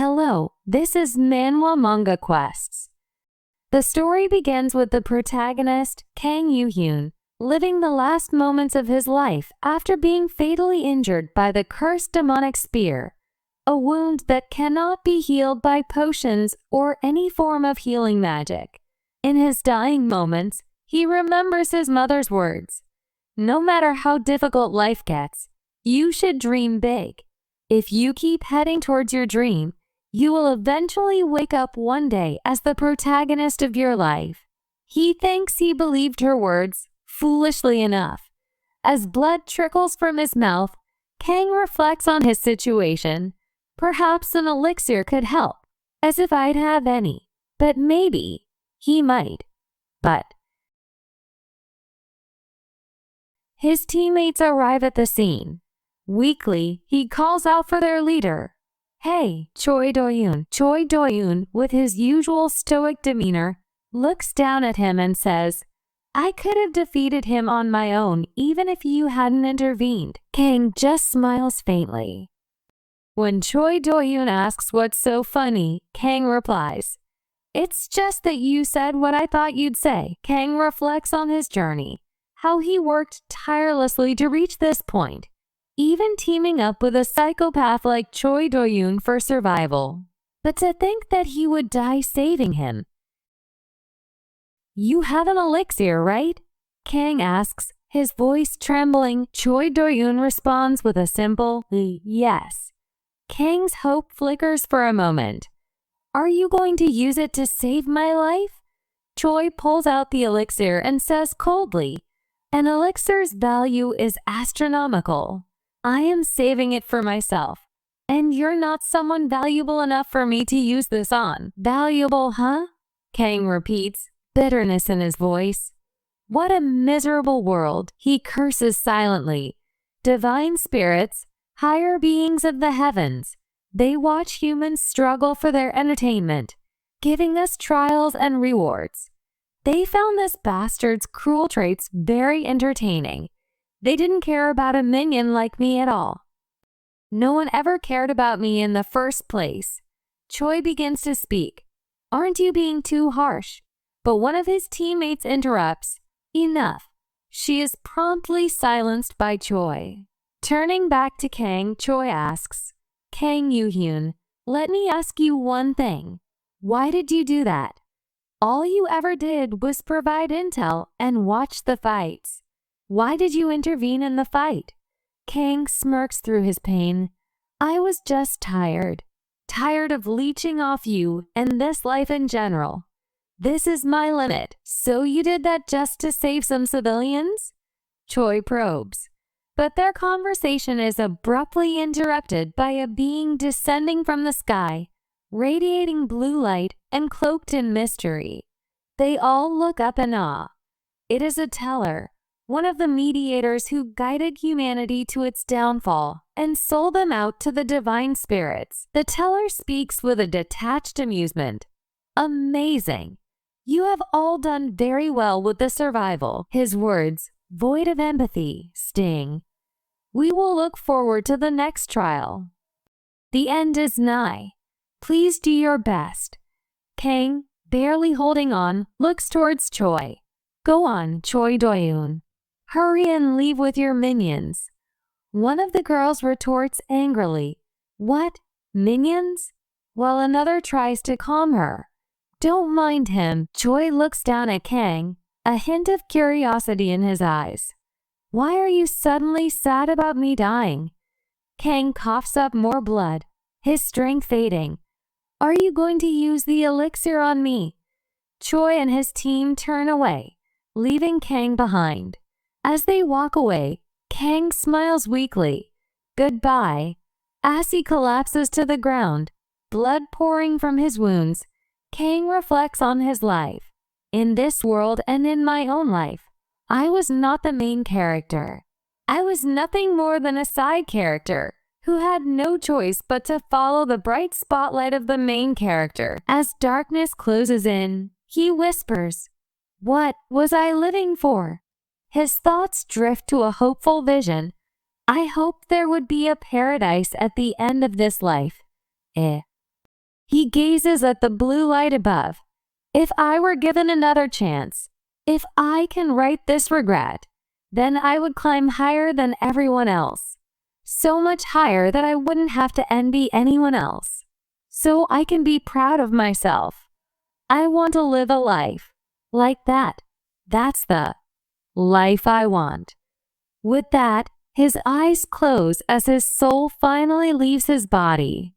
Hello, this is Manhwa Manga Quests. The story begins with the protagonist, Kang Yoo-hyun, living the last moments of his life after being fatally injured by the cursed demonic spear, a wound that cannot be healed by potions or any form of healing magic. In his dying moments, he remembers his mother's words. No matter how difficult life gets, you should dream big. If you keep heading towards your dream, you will eventually wake up one day as the protagonist of your life. He thinks he believed her words, foolishly enough. As blood trickles from his mouth, Kang reflects on his situation. Perhaps an elixir could help, as if I'd have any. But maybe, he might. But his teammates arrive at the scene. Weakly, he calls out for their leader. Hey, Choi Do-yoon. Choi Do-yoon, with his usual stoic demeanor, looks down at him and says, I could have defeated him on my own even if you hadn't intervened. Kang just smiles faintly. When Choi Do-yoon asks what's so funny, Kang replies, It's just that you said what I thought you'd say. Kang reflects on his journey, how he worked tirelessly to reach this point, even teaming up with a psychopath like Choi Do-yoon for survival. But to think that he would die saving him. You have an elixir, right? Kang asks, his voice trembling. Choi Do-yoon responds with a simple, yes. Kang's hope flickers for a moment. Are you going to use it to save my life? Choi pulls out the elixir and says coldly, an elixir's value is astronomical. I am saving it for myself, and you're not someone valuable enough for me to use this on. Valuable, huh? Kang repeats, bitterness in his voice. What a miserable world, he curses silently. Divine spirits, higher beings of the heavens, they watch humans struggle for their entertainment, giving us trials and rewards. They found this bastard's cruel traits very entertaining. They didn't care about a minion like me at all. No one ever cared about me in the first place. Choi begins to speak. Aren't you being too harsh? But one of his teammates interrupts. Enough. She is promptly silenced by Choi. Turning back to Kang, Choi asks, Kang Yoo-hyun, let me ask you one thing. Why did you do that? All you ever did was provide intel and watch the fights. Why did you intervene in the fight? Kang smirks through his pain. I was just tired. Tired of leeching off you and this life in general. This is my limit. So you did that just to save some civilians? Choi probes. But their conversation is abruptly interrupted by a being descending from the sky, radiating blue light and cloaked in mystery. They all look up in awe. It is a teller, one of the mediators who guided humanity to its downfall and sold them out to the divine spirits. The teller speaks with a detached amusement. Amazing. You have all done very well with the survival. His words, void of empathy, sting. We will look forward to the next trial. The end is nigh. Please do your best. Kang, barely holding on, looks towards Choi. Go on, Choi Do-yoon. Hurry and leave with your minions. One of the girls retorts angrily. What? Minions? While another tries to calm her. Don't mind him. Choi looks down at Kang, a hint of curiosity in his eyes. Why are you suddenly sad about me dying? Kang coughs up more blood, his strength fading. Are you going to use the elixir on me? Choi and his team turn away, leaving Kang behind. As they walk away, Kang smiles weakly. Goodbye. As he collapses to the ground, blood pouring from his wounds, Kang reflects on his life. In this world and in my own life, I was not the main character. I was nothing more than a side character who had no choice but to follow the bright spotlight of the main character. As darkness closes in, he whispers, What was I living for? His thoughts drift to a hopeful vision. I hoped there would be a paradise at the end of this life. He gazes at the blue light above. If I were given another chance, if I can right this regret, then I would climb higher than everyone else. So much higher that I wouldn't have to envy anyone else. So I can be proud of myself. I want to live a life like that. That's the life I want. With that, his eyes close as his soul finally leaves his body.